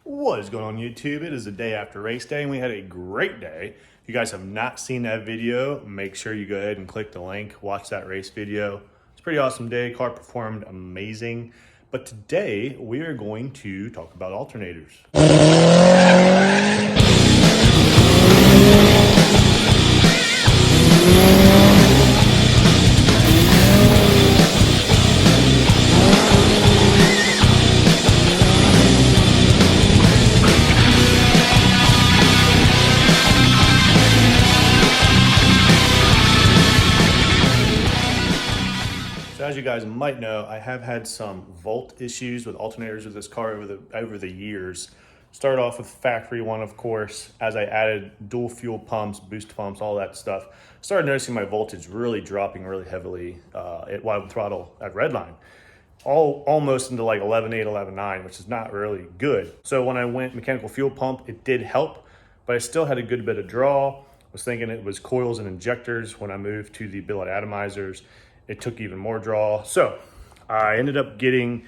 What is going on YouTube? It is the day after race day and we had a great day. If you guys have not seen that video, make sure you go ahead and click the link, watch that race video. It's a pretty awesome day. Car performed amazing. But today we are going to talk about alternators. As you guys might know, I have had some volt issues with alternators with this car over the years. Started off with factory one, of course. As I added dual fuel pumps, boost pumps, all that stuff, started noticing my voltage really dropping really heavily at wide throttle at redline. Almost into like 11.8, 11.9, which is not really good. So when I went mechanical fuel pump, it did help, but I still had a good bit of draw. I was thinking it was coils and injectors. When I moved to the billet atomizers, it took even more draw. So I ended up getting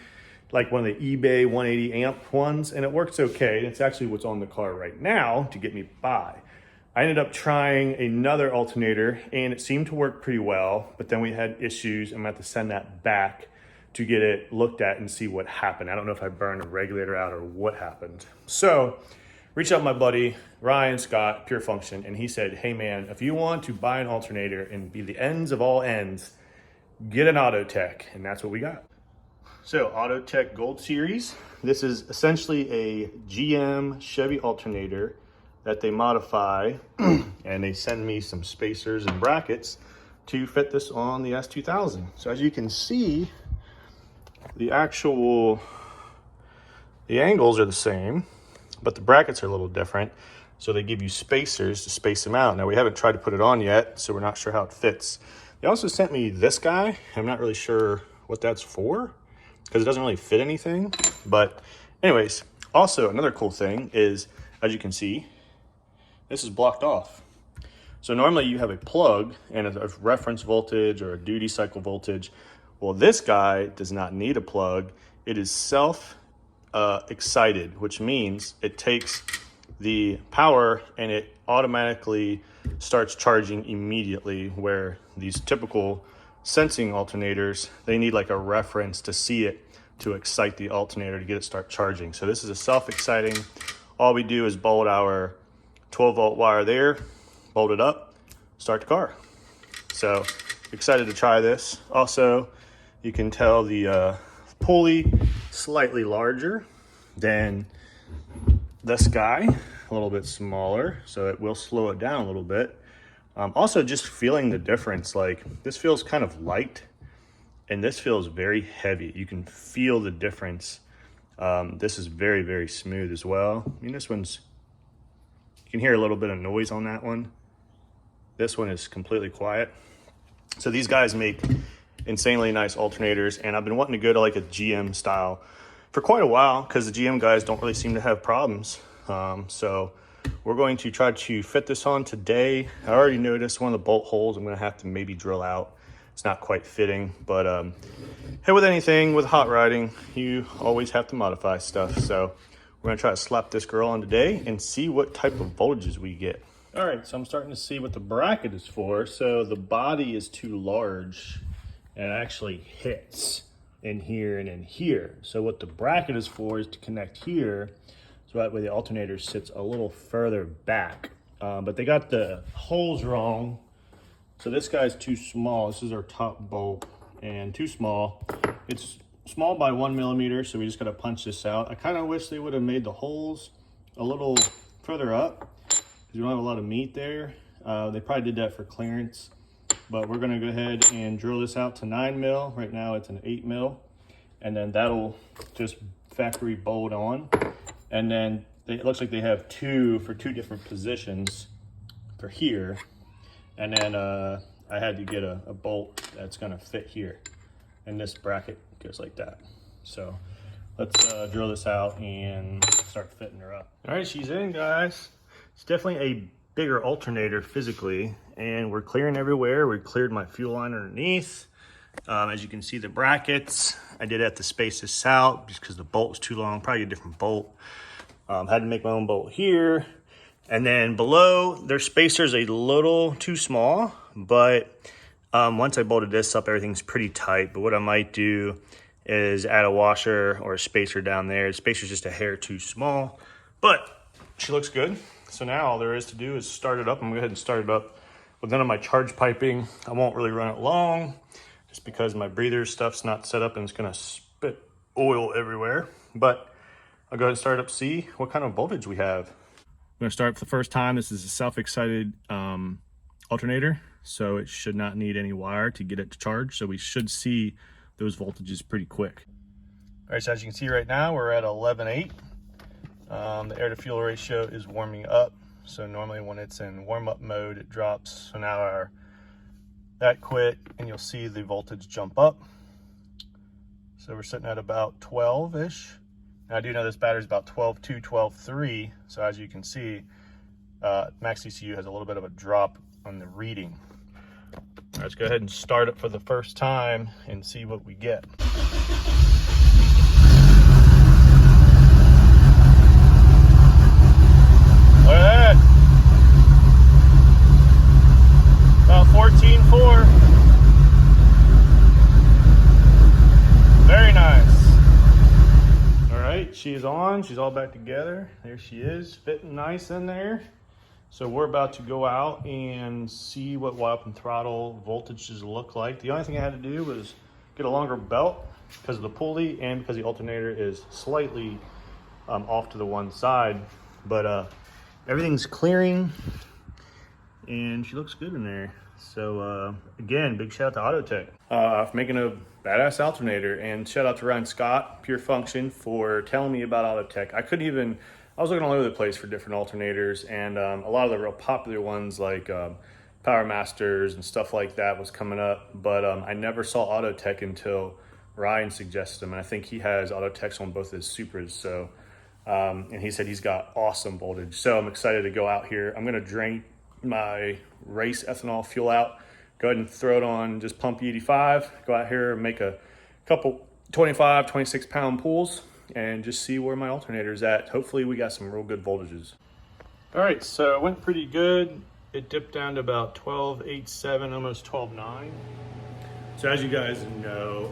like one of the eBay 180 amp ones, and it works okay. It's actually what's on the car right now to get me by. I ended up trying another alternator and it seemed to work pretty well, but then we had issues and I'm gonna have to send that back to get it looked at and see what happened. I don't know if I burned a regulator out or what happened. So reached out to my buddy, Ryan Scott, Pure Function, and he said, hey man, if you want to buy an alternator and be the ends of all ends, get an Autotech, and that's what we got. So Autotech Gold Series, this is essentially a GM Chevy alternator that they modify and they send me some spacers and brackets to fit this on the S2000. So as you can see, the angles are the same, but the brackets are a little different. So they give you spacers to space them out. Now we haven't tried to put it on yet, so we're not sure how it fits. They also sent me this guy. I'm not really sure what that's for because it doesn't really fit anything. But anyways, also another cool thing is, as you can see, this is blocked off. So normally you have a plug and a reference voltage or a duty cycle voltage. Well, this guy does not need a plug. It is self-excited, which means it takes the power and it automatically starts charging immediately, where these typical sensing alternators, they need like a reference to see it to excite the alternator to get it start charging. So this is a self-exciting. All we do is bolt our 12-volt wire there, bolt it up, start the car. So excited to try this. Also, you can tell the pulley slightly larger than this guy, a little bit smaller, so it will slow it down a little bit. Also just feeling the difference, like this feels kind of light and this feels very heavy. You can feel the difference. This is very, very smooth as well. I mean, this one's, you can hear a little bit of noise on that one. This one is completely quiet. So these guys make insanely nice alternators, and I've been wanting to go to like a GM style for quite a while because the GM guys don't really seem to have problems. So we're going to try to fit this on today. I already noticed one of the bolt holes I'm going to have to maybe drill out. It's not quite fitting, but hey, with anything, with hot riding, you always have to modify stuff. So we're going to try to slap this girl on today and see what type of voltages we get. All right, so I'm starting to see what the bracket is for. So the body is too large and it actually hits in here and in here. So what the bracket is for is to connect here, so that way the alternator sits a little further back. But they got the holes wrong. So this guy's too small. This is our top bolt and too small. It's small by 1 millimeter, so we just gotta punch this out. I kind of wish they would have made the holes a little further up because we don't have a lot of meat there. They probably did that for clearance, but we're gonna go ahead and drill this out to 9 mil. Right now it's an 8 mil, and then that'll just factory bolt on. And then it looks like they have two for two different positions for here. And then I had to get a bolt that's gonna fit here. And this bracket goes like that. So let's drill this out and start fitting her up. All right, she's in, guys. It's definitely a bigger alternator physically, and we're clearing everywhere. We cleared my fuel line underneath. As you can see, the brackets, I did have to space this out just because the bolt was too long, probably a different bolt. Had to make my own bolt here. And then below, their spacer's a little too small, but once I bolted this up, everything's pretty tight. But what I might do is add a washer or a spacer down there. The spacer's just a hair too small, but she looks good. So now all there is to do is start it up. I'm gonna go ahead and start it up with none of my charge piping. I won't really run it long just because my breather stuff's not set up and it's gonna spit oil everywhere. But I'll go ahead and start it up, see what kind of voltage we have. I'm gonna start for the first time. This is a self-excited alternator, so it should not need any wire to get it to charge. So we should see those voltages pretty quick. All right, so as you can see right now, we're at 11.8. The air to fuel ratio is warming up. So normally when it's in warm up mode, it drops. So now that quit and you'll see the voltage jump up. So we're sitting at about 12-ish. Now I do know this battery is about 12.2, 12.3. So as you can see, max ECU has a little bit of a drop on the reading. All right, let's go ahead and start it for the first time and see what we get. Look at that. About 14.4. Very nice. All right, she is on. She's all back together. There she is, fitting nice in there. So we're about to go out and see what wide open throttle voltages look like. The only thing I had to do was get a longer belt because of the pulley and because the alternator is slightly off to the one side. But everything's clearing and she looks good in there. So again, big shout out to Autotech for making a badass alternator, and shout out to Ryan Scott, Pure Function, for telling me about Autotech. I was looking all over the place for different alternators, and a lot of the real popular ones like Powermasters and stuff like that was coming up, but I never saw Autotech until Ryan suggested them, and I think he has Autotechs on both his Supras. So and he said he's got awesome voltage. So I'm excited to go out here. I'm gonna drain my race ethanol fuel out, go ahead and throw it on just pump E85, go out here and make a couple 25, 26 pound pulls and just see where my alternator is at. Hopefully we got some real good voltages. All right, so it went pretty good. It dipped down to about 12.87, almost 12.9. So as you guys know,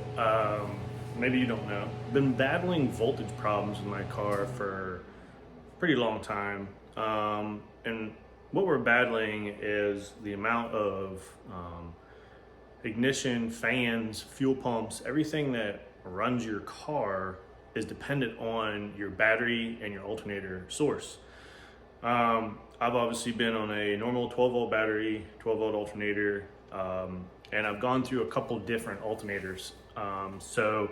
maybe you don't know, I've been battling voltage problems in my car for a pretty long time. And what we're battling is the amount of ignition, fans, fuel pumps, everything that runs your car is dependent on your battery and your alternator source. I've obviously been on a normal 12 volt battery, 12 volt alternator, and I've gone through a couple different alternators. So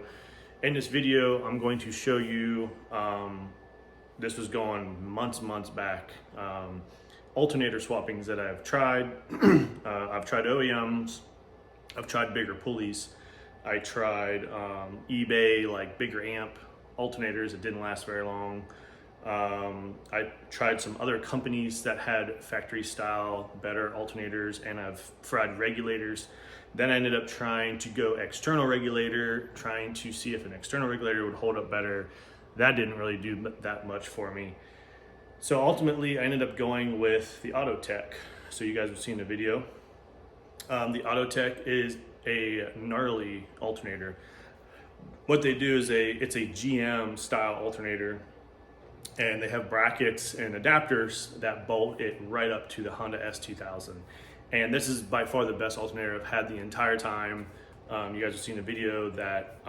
in this video, I'm going to show you, this was going months back, alternator swappings that I've tried. I've tried OEMs, I've tried bigger pulleys, I tried eBay, like bigger amp alternators that didn't last very long. I tried some other companies that had factory style better alternators, and I've tried regulators. Then I ended up trying to go external regulator, trying to see if an external regulator would hold up better. That didn't really do that much for me. So ultimately I ended up going with the Autotech. So you guys have seen the video. The Autotech is a gnarly alternator. What they do is it's a GM style alternator, and they have brackets and adapters that bolt it right up to the Honda S2000. And this is by far the best alternator I've had the entire time. You guys have seen the video that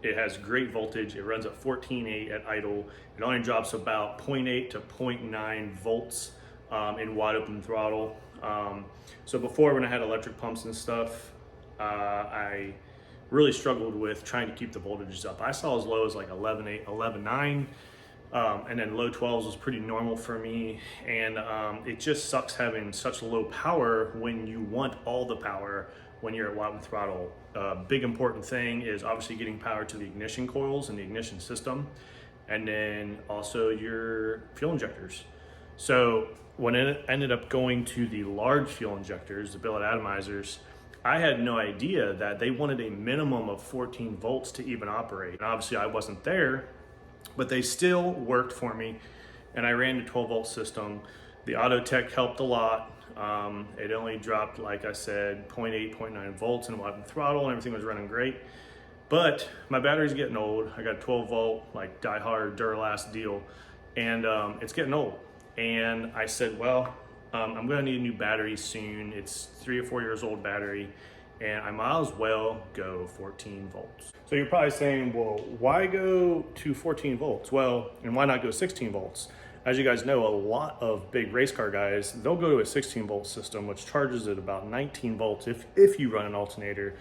it has great voltage. It runs at 14.8 at idle. It only drops about 0.8 to 0.9 volts in wide open throttle. So before, when I had electric pumps and stuff, I really struggled with trying to keep the voltages up. I saw as low as like 11.8, 11.9, and then low 12s was pretty normal for me. And it just sucks having such low power when you want all the power when you're at wide open throttle. Big important thing is obviously getting power to the ignition coils and the ignition system, and then also your fuel injectors. So when it ended up going to the large fuel injectors, the billet atomizers, I had no idea that they wanted a minimum of 14 volts to even operate. And obviously I wasn't there, but they still worked for me. And I ran the 12-volt system. The Autotech helped a lot. It only dropped, like I said, 0.8, 0.9 volts and the throttle, and everything was running great. But my battery's getting old. I got a 12-volt, like die-hard Duralast deal, and it's getting old. And I said, well, I'm gonna need a new battery soon. It's 3 or 4 years old battery, and I might as well go 14 volts. So you're probably saying, well, why go to 14 volts? Well, and why not go 16 volts? As you guys know, a lot of big race car guys, they'll go to a 16 volt system, which charges at about 19 volts if you run an alternator.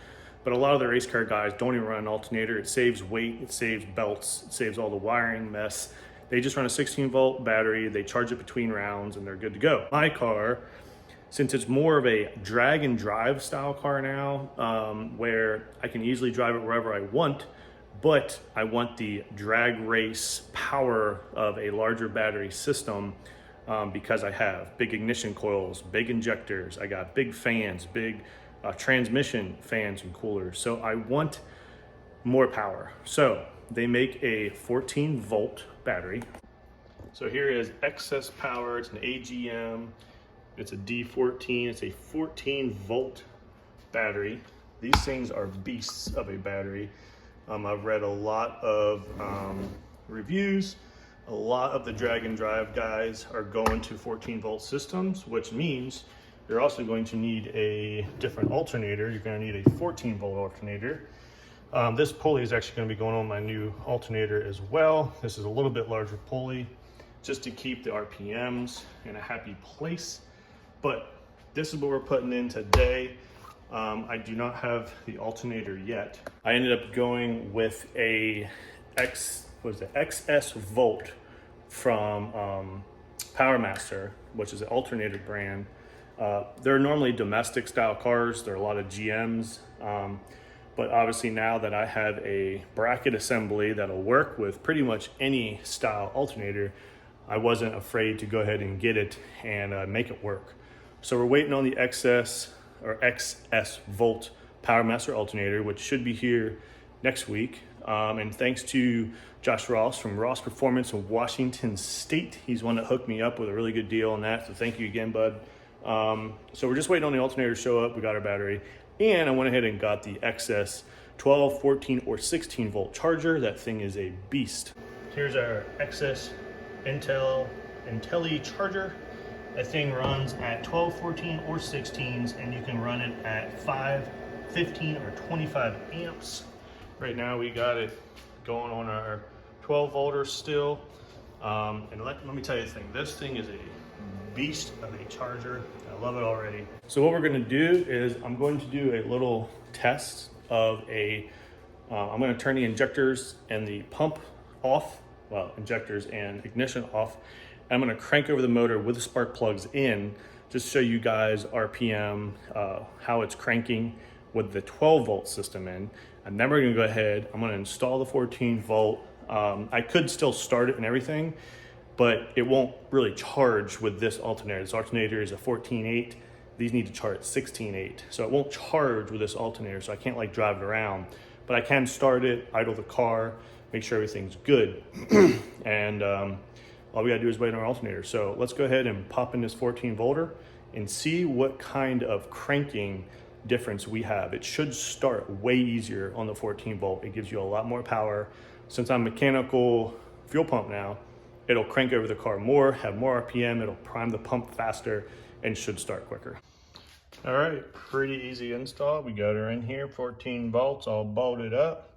But a lot of the race car guys don't even run an alternator. It saves weight, it saves belts, it saves all the wiring mess. They just run a 16 volt battery, they charge it between rounds, and they're good to go. My car, since it's more of a drag and drive style car now, where I can easily drive it wherever I want, but I want the drag race power of a larger battery system, because I have big ignition coils, big injectors, I got big fans, big transmission fans and coolers. So I want more power. So they make a 14 volt battery. So here is excess power. It's an AGM. It's a D14. It's a 14 volt battery. These things are beasts of a battery. I've read a lot of reviews. A lot of the drag and drive guys are going to 14 volt systems, which means you're also going to need a different alternator. You're going to need a 14 volt alternator. This pulley is actually going to be going on my new alternator as well. This is a little bit larger pulley just to keep the RPMs in a happy place. But this is what we're putting in today. I do not have the alternator yet. I ended up going with a XS Volt from Powermaster, which is an alternator brand. They're normally domestic style cars. There are a lot of GMs. But obviously now that I have a bracket assembly that'll work with pretty much any style alternator, I wasn't afraid to go ahead and get it and make it work. So we're waiting on the XS Volt Powermaster alternator, which should be here next week. And thanks to Josh Ross from Ross Performance in Washington State. He's one that hooked me up with a really good deal on that. So thank you again, bud. So we're just waiting on the alternator to show up. We got our battery. And I went ahead and got the XS 12, 14, or 16 volt charger. That thing is a beast. Here's our XS Intelli charger. That thing runs at 12, 14, or 16s, and you can run it at 5, 15, or 25 amps. Right now we got it going on our 12 volter still. And let me tell you the thing, this thing is a beast of a charger. I love it already. So what we're gonna do is I'm going to do a little test of I'm gonna turn the injectors and the pump off, well, injectors and ignition off. I'm gonna crank over the motor with the spark plugs in, just to show you guys RPM, how it's cranking with the 12 volt system in. And then we're gonna go ahead, I'm gonna install the 14 volt. I could still start it and everything, but it won't really charge with this alternator. This alternator is a 14.8. These need to charge 16.8. So it won't charge with this alternator, so I can't like drive it around, but I can start it, idle the car, make sure everything's good. And all we gotta do is wait on our alternator. So let's go ahead and pop in this 14 volter and see what kind of cranking difference we have. It should start way easier on the 14 volt. It gives you a lot more power. Since I'm mechanical fuel pump now, it'll crank over the car more, have more RPM, it'll prime the pump faster, and should start quicker. All right, pretty easy install. We got her in here, 14 volts, all bolted up.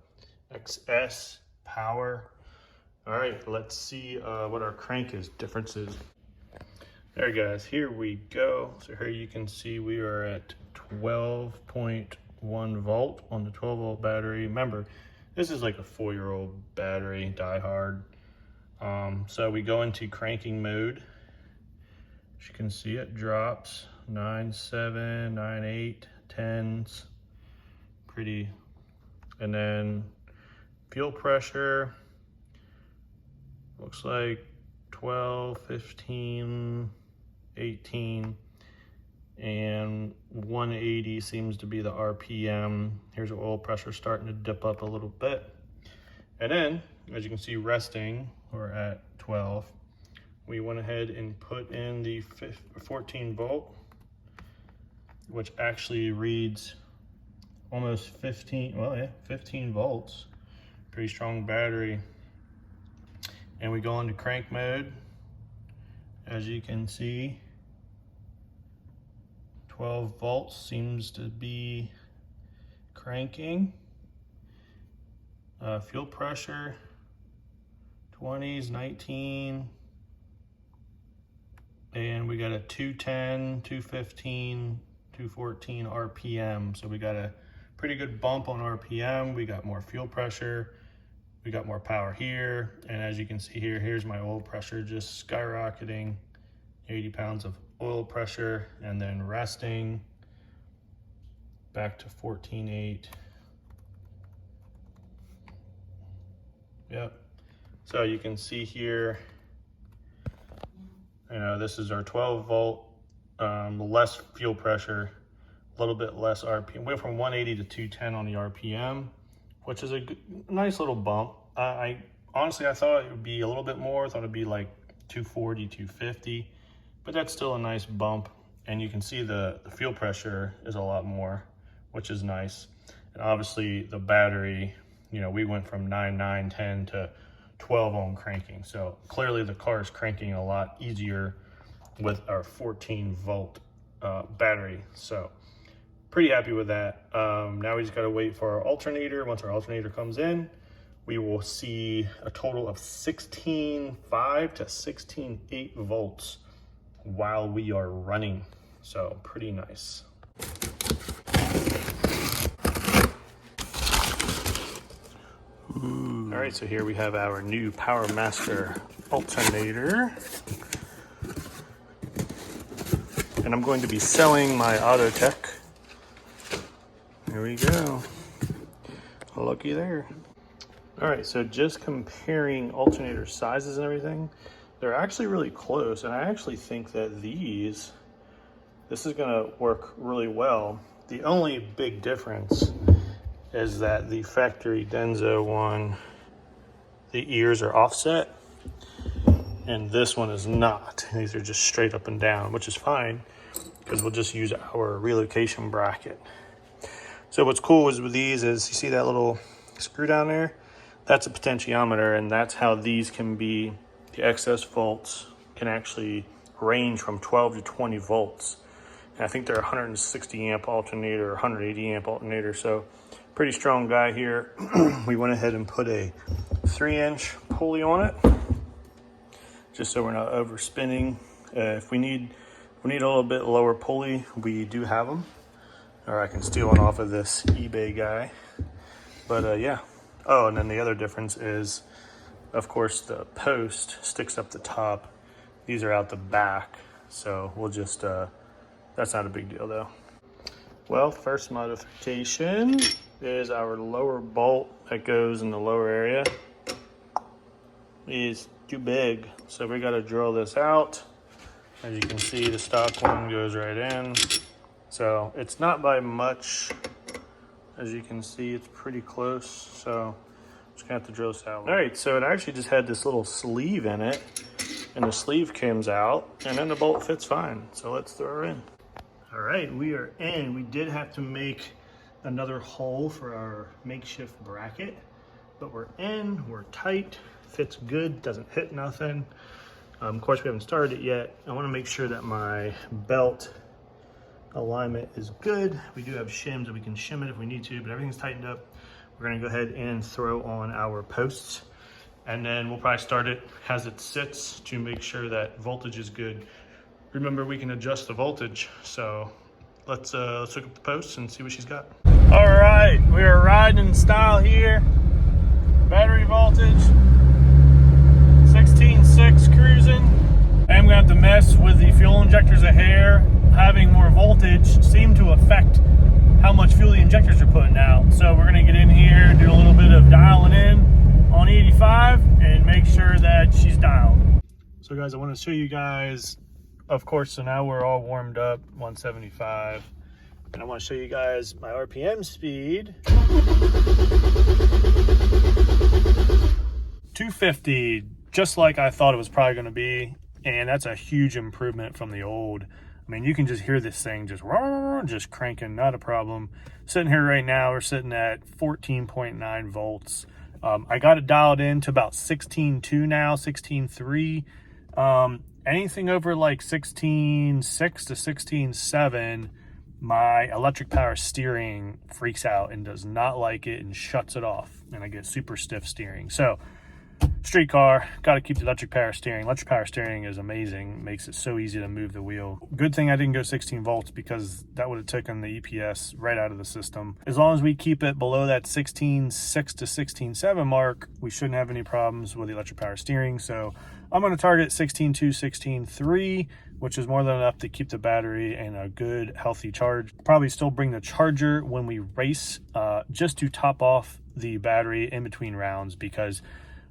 XS power. All right, let's see what our crank differences. There guys, here we go. So here you can see we are at 12.1 volt on the 12 volt battery. Remember, this is like a 4-year-old battery, die hard. So we go into cranking mode. As you can see, it drops 9.7, 9.8, 10s, pretty. And then fuel pressure, looks like 12, 15, 18, and 180 seems to be the RPM. Here's our oil pressure starting to dip up a little bit. And then as you can see, resting, we're at 12. We went ahead and put in the 14 volt, which actually reads almost 15, well, yeah, 15 volts. Pretty strong battery. And we go into crank mode. As you can see, 12 volts seems to be cranking. Fuel pressure, 20s, 19. And we got a 210, 215, 214 RPM. So we got a pretty good bump on RPM. We got more fuel pressure. We got more power here. And as you can see here, here's my oil pressure just skyrocketing. 80 pounds of oil pressure, and then resting back to 14.8. Yep. So you can see here, this is our 12 volt, less fuel pressure, a little bit less RPM. Went from 180 to 210 on the RPM, which is a nice little bump. I honestly, I thought it would be a little bit more. I thought it'd be like 240, 250, but that's still a nice bump. And you can see the fuel pressure is a lot more, which is nice. And obviously the battery, we went from 9, 9, 10 to 12 on cranking. So clearly the car is cranking a lot easier with our 14 volt battery. So pretty happy with that. Now we just gotta wait for our alternator. Once our alternator comes in, we will see a total of 16.5 to 16.8 volts while we are running. So pretty nice. All right, so here we have our new Powermaster alternator. And I'm going to be selling my Autotech. There we go. Looky there. All right, so just comparing alternator sizes and everything, they're actually really close. And I actually think that this is gonna work really well. The only big difference is that the factory Denso one, the ears are offset, and this one is not. These are just straight up and down, which is fine because we'll just use our relocation bracket. So what's cool is with these is, you see that little screw down there? That's a potentiometer, and that's how these can be, the excess volts can actually range from 12 to 20 volts. And I think they're 160 amp alternator, 180 amp alternator, so pretty strong guy here. We went ahead and put a 3-inch pulley on it, just so we're not overspinning. If we need a little bit lower pulley, we do have them, or I can steal one off of this eBay guy. But yeah. Oh, and then the other difference is, of course, the post sticks up the top. These are out the back, so we'll just, that's not a big deal though. Well, first modification is our lower bolt that goes in the lower area is too big. So we gotta drill this out. As you can see, the stock one goes right in. So it's not by much. As you can see, it's pretty close. So I'm just gonna have to drill this out. All right, so it actually just had this little sleeve in it, and the sleeve comes out, and then the bolt fits fine. So let's throw her in. All right, we are in. We did have to make another hole for our makeshift bracket, but we're in, we're tight, fits good, doesn't hit nothing. Of course, we haven't started it yet. I wanna make sure that my belt alignment is good. We do have shims that we can shim it if we need to, but everything's tightened up. We're gonna go ahead and throw on our posts, and then we'll probably start it as it sits to make sure that voltage is good. Remember, we can adjust the voltage. So let's look at the posts and see what she's got. All right, we are riding in style here. Battery voltage, 16.6 cruising. I'm gonna have to mess with the fuel injectors a hair. Having more voltage seemed to affect how much fuel the injectors are putting out. So we're gonna get in here, do a little bit of dialing in on 85 and make sure that she's dialed. So guys, I wanna show you guys, of course, so now we're all warmed up, 175. And I want to show you guys my RPM speed. 250, just like I thought it was probably going to be, and that's a huge improvement from the old. I mean, you can just hear this thing just cranking, not a problem. Sitting here right now, we're sitting at 14.9 volts. I got it dialed in to about 16.2 now, 16.3. Anything over like 16.6 to 16.7, my electric power steering freaks out and does not like it and shuts it off, and I get super stiff steering. So street car, got to keep the electric power steering. Electric power steering is amazing, makes it so easy to move the wheel. Good thing I didn't go 16 volts, because that would have taken the EPS right out of the system. As long as we keep it below that 16.6 to 16.7 mark, we shouldn't have any problems with the electric power steering. So I'm going to target 16.2, 16.3, which is more than enough to keep the battery in a good, healthy charge. Probably still bring the charger when we race, just to top off the battery in between rounds, because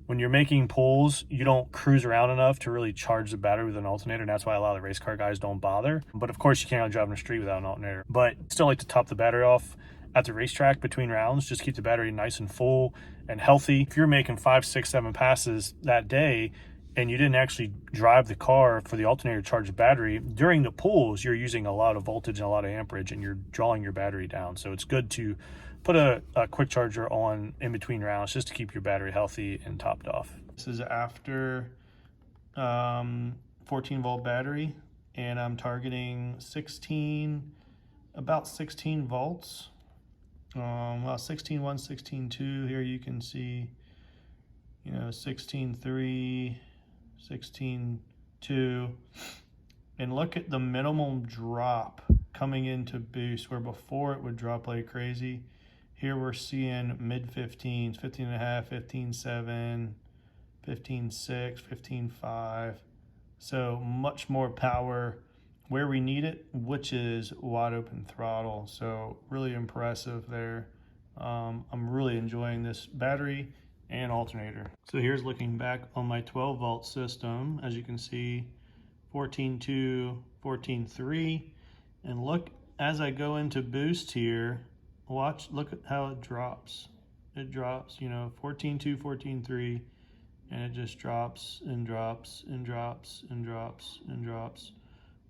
when you're making pulls, you don't cruise around enough to really charge the battery with an alternator, and that's why a lot of the race car guys don't bother. But of course, you can't drive on the street without an alternator. But still like to top the battery off at the racetrack between rounds, just keep the battery nice and full and healthy. If you're making 5, 6, 7 passes that day, and you didn't actually drive the car for the alternator to charge the battery, during the pulls, you're using a lot of voltage and a lot of amperage, and you're drawing your battery down. So it's good to put a quick charger on in between rounds, just to keep your battery healthy and topped off. This is after 14 volt battery, and I'm targeting about 16 volts. Well, 16.1, 16.2 here you can see, 16.3, 16.2, and look at the minimum drop coming into boost, where before it would drop like crazy. Here we're seeing mid 15s, 15.5, 15.7, 15.6, 15.5. So much more power where we need it, which is wide open throttle. So really impressive there. I'm really enjoying this battery and alternator. So here's looking back on my 12 volt system. As you can see, 14.2, 14.3, and look, as I go into boost here, look at how it drops. It drops, 14.2, 14.3, and it just drops and drops and drops and drops and drops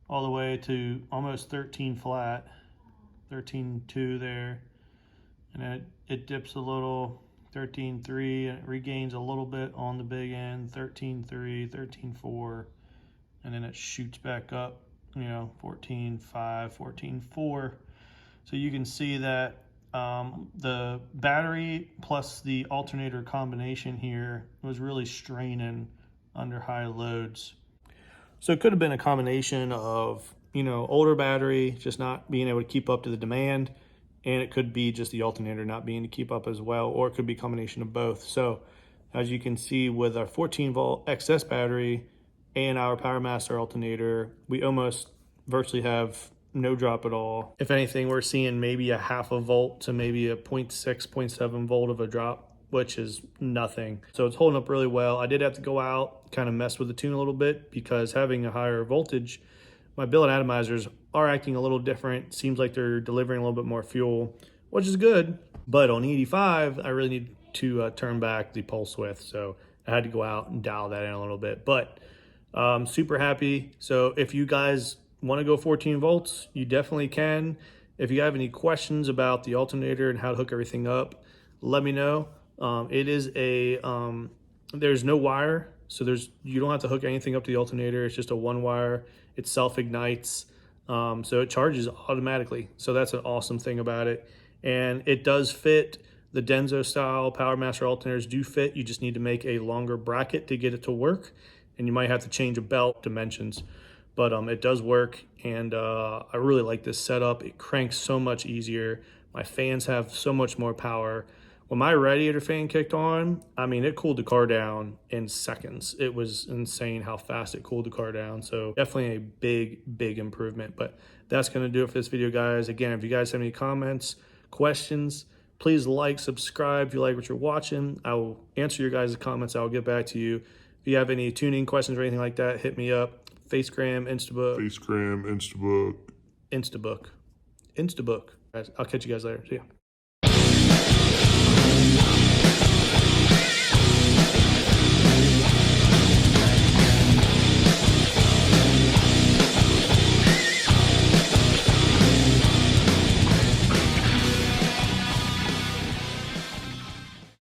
all the way to almost 13 flat, 13.2 there, and then it dips a little, 13.3, and it regains a little bit on the big end, 13.3, 13.4, and then it shoots back up, 14.5, 14.4. So you can see that the battery plus the alternator combination here was really straining under high loads. So it could have been a combination of, older battery just not being able to keep up to the demand, and it could be just the alternator not being to keep up as well, or it could be a combination of both. So as you can see with our 14 volt XS battery and our Powermaster alternator, we almost virtually have no drop at all. If anything, we're seeing maybe a half a volt to maybe a 0.6, 0.7 volt of a drop, which is nothing. So it's holding up really well. I did have to go out, kind of mess with the tune a little bit, because having a higher voltage, my billet atomizers are acting a little different. Seems like they're delivering a little bit more fuel, which is good. But on 85, I really need to turn back the pulse width. So I had to go out and dial that in a little bit, but super happy. So if you guys want to go 14 volts, you definitely can. If you have any questions about the alternator and how to hook everything up, let me know. It is there's no wire, so you don't have to hook anything up to the alternator. It's just a one wire. It self ignites, so it charges automatically. So that's an awesome thing about it, and it does fit. The Denso style Powermaster alternators do fit. You just need to make a longer bracket to get it to work, and you might have to change a belt dimensions. But it does work, and I really like this setup. It cranks so much easier. My fans have so much more power. When my radiator fan kicked on, I mean, it cooled the car down in seconds. It was insane how fast it cooled the car down. So definitely a big improvement. But that's going to do it for this video, guys. Again, if you guys have any comments, questions, please like, subscribe if you like what you're watching. I will answer your guys' comments. I'll get back to you. If you have any tuning questions or anything like that, hit me up. Facegram, Instabook. Instabook. Guys, I'll catch you guys later. See ya.